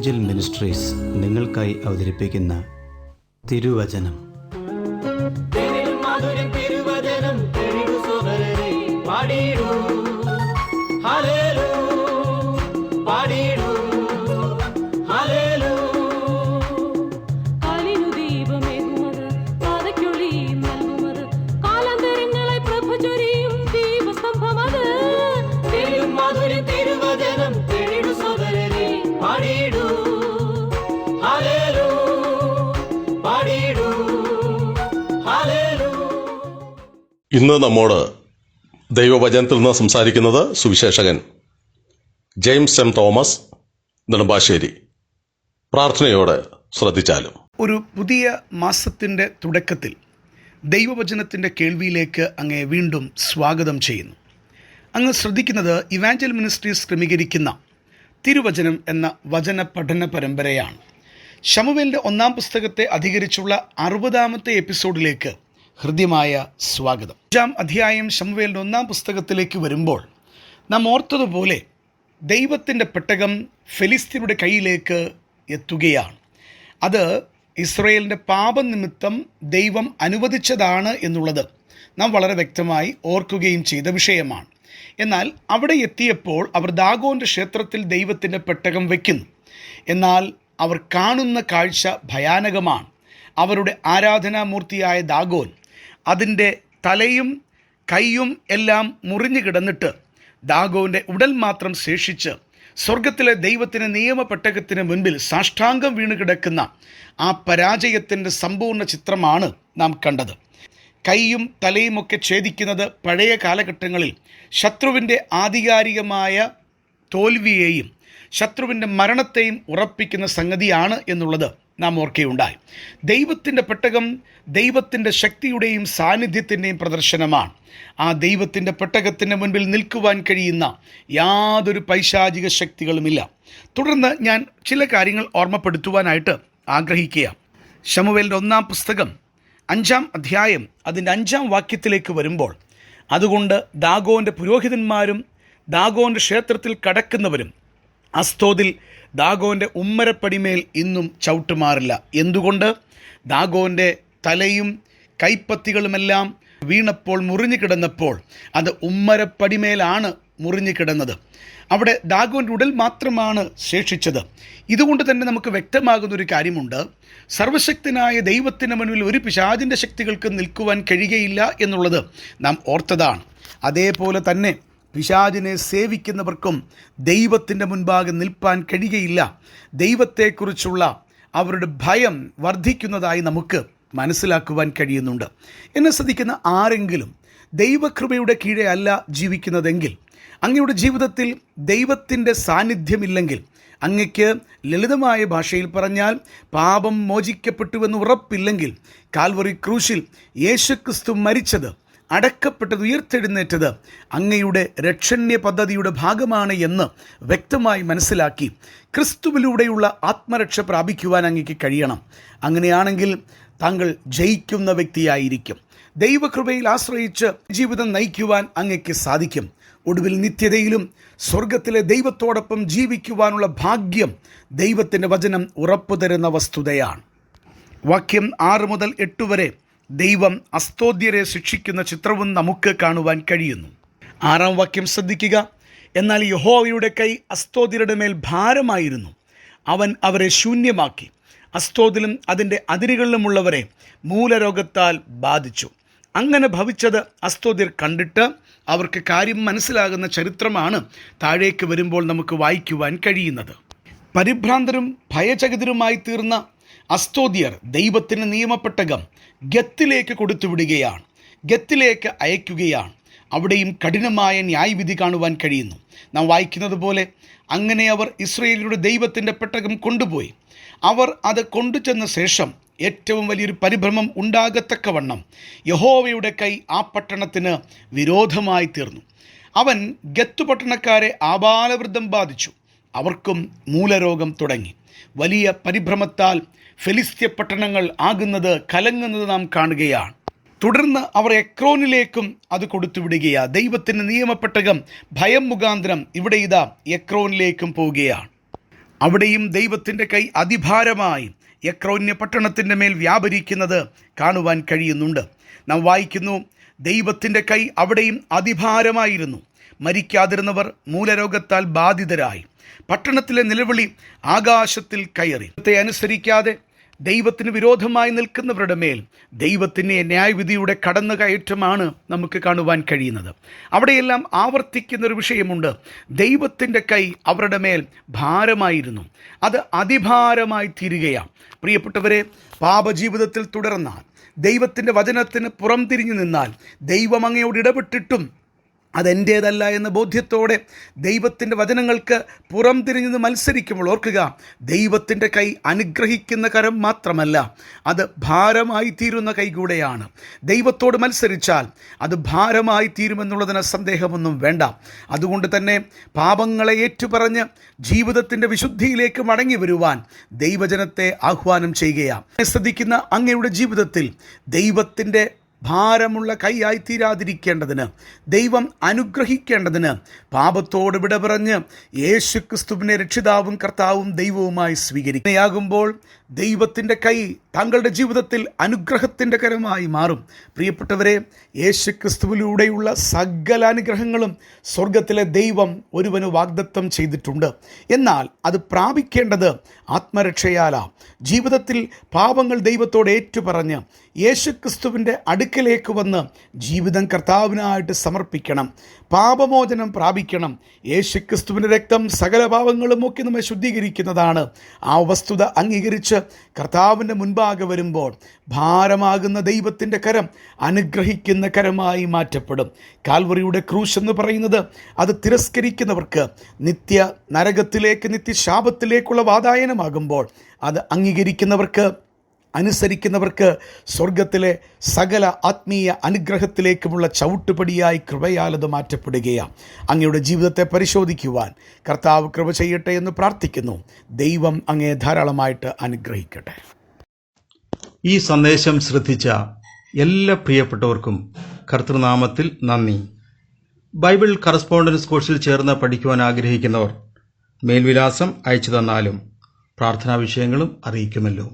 Evangel ministries നിങ്ങൾക്കായി അവതരിപ്പിക്കുന്ന തിരുവചനം. ഇന്ന് നമ്മോട് ദൈവവചനത്തിൽ നിന്ന് സംസാരിക്കുന്നത് Suviseshakan James M Thomas Nedumbassery. പ്രാർത്ഥനയോടെ ശ്രദ്ധിച്ചാലും. ഒരു പുതിയ മാസത്തിൻ്റെ തുടക്കത്തിൽ ദൈവവചനത്തിൻ്റെ കേൾവിയിലേക്ക് അങ്ങേ വീണ്ടും സ്വാഗതം ചെയ്യുന്നു. അങ്ങ് ശ്രദ്ധിക്കുന്നത് ഇവാഞ്ചൽ മിനിസ്ട്രീസ് ക്രമീകരിക്കുന്ന തിരുവചനം എന്ന വചന പഠന പരമ്പരയാണ്. ശമൂവേലിൻ്റെ 1-ാം പുസ്തകത്തെ അധികരിച്ചുള്ള 60-ാമത്തെ എപ്പിസോഡിലേക്ക് ഹൃദ്യമായ സ്വാഗതം. 5-ാം അധ്യായം ശമൂവേലിൻ്റെ 1-ാം പുസ്തകത്തിലേക്ക് വരുമ്പോൾ നാം ഓർത്തതുപോലെ ദൈവത്തിൻ്റെ പെട്ടകം ഫെലിസ്ത്യരുടെ കയ്യിലേക്ക് എത്തുകയാണ്. അത് ഇസ്രായേലിൻ്റെ പാപനിമിത്തം ദൈവം അനുവദിച്ചതാണ് എന്നുള്ളത് നാം വളരെ വ്യക്തമായി ഓർക്കുകയും ചെയ്ത വിഷയമാണ്. എന്നാൽ അവിടെ എത്തിയപ്പോൾ അവർ ദാഗോൻ്റെ ക്ഷേത്രത്തിൽ ദൈവത്തിൻ്റെ പെട്ടകം വയ്ക്കുന്നു. എന്നാൽ അവർ കാണുന്ന കാഴ്ച ഭയാനകമാണ്. അവരുടെ ആരാധനാമൂർത്തിയായ ദാഗോൻ അതിൻ്റെ തലയും കൈയും എല്ലാം മുറിഞ്ഞു കിടന്നിട്ട് ദാഗോൻ്റെ ഉടൽ മാത്രം ശേഷിച്ച് സ്വർഗത്തിലെ ദൈവത്തിൻ്റെ നിയമപ്പെട്ടകത്തിന് മുൻപിൽ സാഷ്ടാംഗം വീണ് കിടക്കുന്ന ആ പരാജയത്തിൻ്റെ സമ്പൂർണ്ണ ചിത്രമാണ് നാം കണ്ടത്. കൈയും തലയുമൊക്കെ ഛേദിക്കുന്നത് പഴയ കാലഘട്ടങ്ങളിൽ ശത്രുവിൻ്റെ ആധികാരികമായ തോൽവിയെയും ശത്രുവിൻ്റെ മരണത്തെയും ഉറപ്പിക്കുന്ന സംഗതിയാണ് എന്നുള്ളത് നാം ഓർക്കുകയുണ്ടായി. ദൈവത്തിൻ്റെ പെട്ടകം ദൈവത്തിൻ്റെ ശക്തിയുടെയും സാന്നിധ്യത്തിൻ്റെയും പ്രദർശനമാണ്. ആ ദൈവത്തിൻ്റെ പെട്ടകത്തിൻ്റെ മുൻപിൽ നിൽക്കുവാൻ കഴിയുന്ന യാതൊരു പൈശാചിക ശക്തികളുമില്ല. തുടർന്ന് ഞാൻ ചില കാര്യങ്ങൾ ഓർമ്മപ്പെടുത്തുവാനായിട്ട് ആഗ്രഹിക്കുക. ശമൂവേലിൻ്റെ 1-ാം പുസ്തകം 5-ാം അധ്യായം അതിൻ്റെ 5-ാം വാക്യത്തിലേക്ക് വരുമ്പോൾ, അതുകൊണ്ട് ദാഗോൻ്റെ പുരോഹിതന്മാരും ദാഗോൻ്റെ ക്ഷേത്രത്തിൽ കടക്കുന്നവരും അസ്തോദിൽ ദാഗോൻ്റെ ഉമ്മരപ്പടിമേൽ ഇന്നും ചവിട്ടുമാറില്ല. എന്തുകൊണ്ട്? ദാഗോൻ്റെ തലയും കൈപ്പത്തികളുമെല്ലാം വീണപ്പോൾ മുറിഞ്ഞു കിടന്നപ്പോൾ അത് ഉമ്മരപ്പടിമേലാണ് മുറിഞ്ഞു കിടന്നത്. അവിടെ ദാഗോൻ്റെ ഉടൽ മാത്രമാണ് ശേഷിച്ചത്. ഇതുകൊണ്ട് തന്നെ നമുക്ക് വ്യക്തമാകുന്നൊരു കാര്യമുണ്ട്. സർവശക്തനായ ദൈവത്തിന് മുന്നിൽ ഒരു പിശാചിൻ്റെ ശക്തികൾക്ക് നിൽക്കുവാൻ കഴിയുകയില്ല എന്നുള്ളത് നാം ഓർത്തതാണ്. അതേപോലെ തന്നെ പിശാചിനെ സേവിക്കുന്നവർക്കും ദൈവത്തിൻ്റെ മുൻപാകെ നിൽപ്പാൻ കഴിയുകയില്ല. ദൈവത്തെക്കുറിച്ചുള്ള അവരുടെ ഭയം വർദ്ധിക്കുന്നതായി നമുക്ക് മനസ്സിലാക്കുവാൻ കഴിയുന്നുണ്ട്. എന്നെ ശ്രദ്ധിക്കുന്ന ആരെങ്കിലും ദൈവകൃപയുടെ കീഴെ അല്ല ജീവിക്കുന്നതെങ്കിൽ, അങ്ങയുടെ ജീവിതത്തിൽ ദൈവത്തിൻ്റെ സാന്നിധ്യമില്ലെങ്കിൽ, അങ്ങയ്ക്ക് ലളിതമായ ഭാഷയിൽ പറഞ്ഞാൽ പാപം മോചിക്കപ്പെട്ടുവെന്ന് ഉറപ്പില്ലെങ്കിൽ, കാൽവറി ക്രൂശിൽ യേശുക്രിസ്തു മരിച്ചത്, അടക്കപ്പെട്ടത്, ഉയർത്തെഴുന്നേറ്റത് അങ്ങയുടെ രക്ഷണ്യ പദ്ധതിയുടെ ഭാഗമാണ് എന്ന് വ്യക്തമായി മനസ്സിലാക്കി ക്രിസ്തുവിലൂടെയുള്ള ആത്മരക്ഷ പ്രാപിക്കുവാൻ അങ്ങയ്ക്ക് കഴിയണം. അങ്ങനെയാണെങ്കിൽ താങ്കൾ ജയിക്കുന്ന വ്യക്തിയായിരിക്കും. ദൈവകൃപയിൽ ആശ്രയിച്ച് ജീവിതം നയിക്കുവാൻ അങ്ങയ്ക്ക് സാധിക്കും. ഒടുവിൽ നിത്യതയിലും സ്വർഗത്തിലെ ദൈവത്തോടൊപ്പം ജീവിക്കുവാനുള്ള ഭാഗ്യം ദൈവത്തിൻ്റെ വചനം ഉറപ്പു തരുന്ന വസ്തുതയാണ്. വാക്യം 6 മുതൽ 8 വരെ ദൈവം അസ്തോദ്യരെ ശിക്ഷിക്കുന്ന ചിത്രവും നമുക്ക് കാണുവാൻ കഴിയുന്നു. 6-ാം വാക്യം ശ്രദ്ധിക്കുക. എന്നാൽ യഹോവയുടെ കൈ അസ്തോദ്യരുടെ മേൽ ഭാരമായിരുന്നു. അവൻ അവരെ ശൂന്യമാക്കി. അസ്തോദിലും അതിൻ്റെ അതിരുകളിലുമുള്ളവരെ മൂലരോഗത്താൽ ബാധിച്ചു. അങ്ങനെ ഭവിച്ചത് അസ്തോദ്യർ കണ്ടിട്ട് അവർക്ക് കാര്യം മനസ്സിലാകുന്ന ചരിത്രമാണ് താഴേക്ക് വരുമ്പോൾ നമുക്ക് വായിക്കുവാൻ കഴിയുന്നത്. പരിഭ്രാന്തരും ഭയചകിതരുമായി തീർന്ന അസ്തോദ്യർ ദൈവത്തിന് നിയമപ്പെട്ടകം ഗത്തിലേക്ക് കൊടുത്തുവിടുകയാണ്, ഗത്തിലേക്ക് അയക്കുകയാണ്. അവിടെയും കഠിനമായ ന്യായവിധി കാണുവാൻ കഴിയുന്നു. നാം വായിക്കുന്നത് പോലെ അങ്ങനെ അവർ ഇസ്രായേലിയുടെ ദൈവത്തിൻ്റെ പെട്ടകം കൊണ്ടുപോയി. അവർ അത് കൊണ്ടുചെന്ന ശേഷം ഏറ്റവും വലിയൊരു പരിഭ്രമം ഉണ്ടാകത്തക്കവണ്ണം യഹോവയുടെ കൈ ആ പട്ടണത്തിന് വിരോധമായി തീർന്നു. അവൻ ഗത്ത് പട്ടണക്കാരെ ആബാലവൃദ്ധം ബാധിച്ചു. അവർക്കും മൂലരോഗം തുടങ്ങി. വലിയ പരിഭ്രമത്താൽ ഫെലിസ്ത്യ പട്ടണങ്ങൾ ആകുന്നത്, കലങ്ങുന്നത് നാം കാണുകയാണ്. തുടർന്ന് അവർ എക്രോനിലേക്കും അത് കൊടുത്തുവിടുകയാണ്. ദൈവത്തിൻ്റെ നിയമപ്പെട്ടകം ഭയം മുഖാന്തരം ഇവിടെ ഇതാ എക്രോനിലേക്കും പോവുകയാണ്. അവിടെയും ദൈവത്തിൻ്റെ കൈ അതിഭാരമായി എക്രോന്യ പട്ടണത്തിൻ്റെ മേൽ വ്യാപരിക്കുന്നത് കാണുവാൻ കഴിയുന്നുണ്ട്. നാം വായിക്കുന്നു, ദൈവത്തിൻ്റെ കൈ അവിടെയും അതിഭാരമായിരുന്നു. മരിക്കാതിരുന്നവർ മൂലരോഗത്താൽ ബാധിതരായി. പട്ടണത്തിലെ നിലവിളി ആകാശത്തിൽ കയറി. ദൈവത്തെ അനുസരിക്കാതെ ദൈവത്തിന് വിരോധമായി നിൽക്കുന്നവരുടെ മേൽ ദൈവത്തിൻ്റെ ന്യായവിധിയുടെ കടന്നുകയറ്റമാണ് നമുക്ക് കാണുവാൻ കഴിയുന്നത്. അവിടെയെല്ലാം ആവർത്തിക്കുന്നൊരു വിഷയമുണ്ട്. ദൈവത്തിൻ്റെ കൈ അവരുടെ മേൽ ഭാരമായിരുന്നു, അത് അതിഭാരമായി തീരുകയാണ്. പ്രിയപ്പെട്ടവരെ, പാപജീവിതത്തിൽ തുടർന്നാൽ, ദൈവത്തിൻ്റെ വചനത്തിന് പുറംതിരിഞ്ഞു നിന്നാൽ, ദൈവം അങ്ങയോട് ഇടപെട്ടിട്ടും അതെൻ്റേതല്ല എന്ന ബോധ്യത്തോടെ ദൈവത്തിൻ്റെ വചനങ്ങൾക്ക് പുറം തിരിഞ്ഞ് മത്സരിക്കുമ്പോൾ ഓർക്കുക, ദൈവത്തിൻ്റെ കൈ അനുഗ്രഹിക്കുന്ന കരം മാത്രമല്ല, അത് ഭാരമായി തീരുന്ന കൈ കൂടെയാണ്. ദൈവത്തോട് മത്സരിച്ചാൽ അത് ഭാരമായി തീരുമെന്നുള്ളതിന് സന്ദേഹമൊന്നും വേണ്ട. അതുകൊണ്ട് തന്നെ പാപങ്ങളെ ഏറ്റുപറഞ്ഞ് ജീവിതത്തിൻ്റെ വിശുദ്ധിയിലേക്ക് മടങ്ങി വരുവാൻ ദൈവജനത്തെ ആഹ്വാനം ചെയ്യുകയാണ്. ശ്രദ്ധിക്കുന്ന അങ്ങയുടെ ജീവിതത്തിൽ ദൈവത്തിൻ്റെ ഭാരമുള്ള കൈയായി തീരാതിരിക്കേണ്ടതിന്, ദൈവം അനുഗ്രഹിക്കേണ്ടതിന് പാപത്തോട് വിട പറഞ്ഞ് യേശു ക്രിസ്തുവിനെ രക്ഷിതാവും കർത്താവും ദൈവവുമായി സ്വീകരിക്കുകയാകുമ്പോൾ ദൈവത്തിൻ്റെ കൈ താങ്കളുടെ ജീവിതത്തിൽ അനുഗ്രഹത്തിൻ്റെ കരമായി മാറും. പ്രിയപ്പെട്ടവരെ, യേശു ക്രിസ്തുവിലൂടെയുള്ള സകല അനുഗ്രഹങ്ങളും സ്വർഗത്തിലെ ദൈവം ഒരുവന് വാഗ്ദത്തം ചെയ്തിട്ടുണ്ട്. എന്നാൽ അത് പ്രാപിക്കേണ്ടത് ആത്മരക്ഷയാലാ. ജീവിതത്തിൽ പാപങ്ങൾ ദൈവത്തോട് ഏറ്റുപറഞ്ഞ് യേശു ക്രിസ്തുവിൻ്റെ അടുക്കലേക്ക് വന്ന് ജീവിതം കർത്താവിനായിട്ട് സമർപ്പിക്കണം. പാപമോചനം പ്രാപിക്കണം. യേശു ക്രിസ്തുവിൻ്റെ രക്തം സകല പാപങ്ങളും ഒക്കെ നമ്മെ ശുദ്ധീകരിക്കുന്നതാണ്. ആ വസ്തുത അംഗീകരിച്ച് കർത്താവിൻ്റെ മുൻപാകെ വരുമ്പോൾ ഭാരമാകുന്ന ദൈവത്തിൻ്റെ കരം അനുഗ്രഹിക്കുന്ന കരമായി മാറ്റപ്പെടും. കാൽവറിയുടെ ക്രൂശ് എന്ന് പറയുന്നത് അത് തിരസ്കരിക്കുന്നവർക്ക് നിത്യ നരകത്തിലേക്ക്, നിത്യശാപത്തിലേക്കുള്ള വാതായനമാകുമ്പോൾ അത് അംഗീകരിക്കുന്നവർക്ക്, അനുസരിക്കുന്നവർക്ക് സ്വർഗത്തിലെ സകല ആത്മീയ അനുഗ്രഹത്തിലേക്കുമുള്ള ചവിട്ടുപടിയായി കൃപയാൽ അത് മാറ്റപ്പെടുകയാണ്. അങ്ങയുടെ ജീവിതത്തെ പരിശോധിക്കുവാൻ കർത്താവ് കൃപ ചെയ്യട്ടെ എന്ന് പ്രാർത്ഥിക്കുന്നു. ദൈവം അങ്ങയെ ധാരാളമായിട്ട് അനുഗ്രഹിക്കട്ടെ. ഈ സന്ദേശം ശ്രദ്ധിച്ച എല്ലാ പ്രിയപ്പെട്ടവർക്കും കർത്തൃനാമത്തിൽ നന്ദി. ബൈബിൾ കറസ്പോണ്ടൻസ് കോഴ്സിൽ ചേർന്ന് പഠിക്കുവാൻ ആഗ്രഹിക്കുന്നവർ മേൽവിലാസം അയച്ചു തന്നാലും പ്രാർത്ഥനാ വിഷയങ്ങളും അറിയിക്കുമല്ലോ.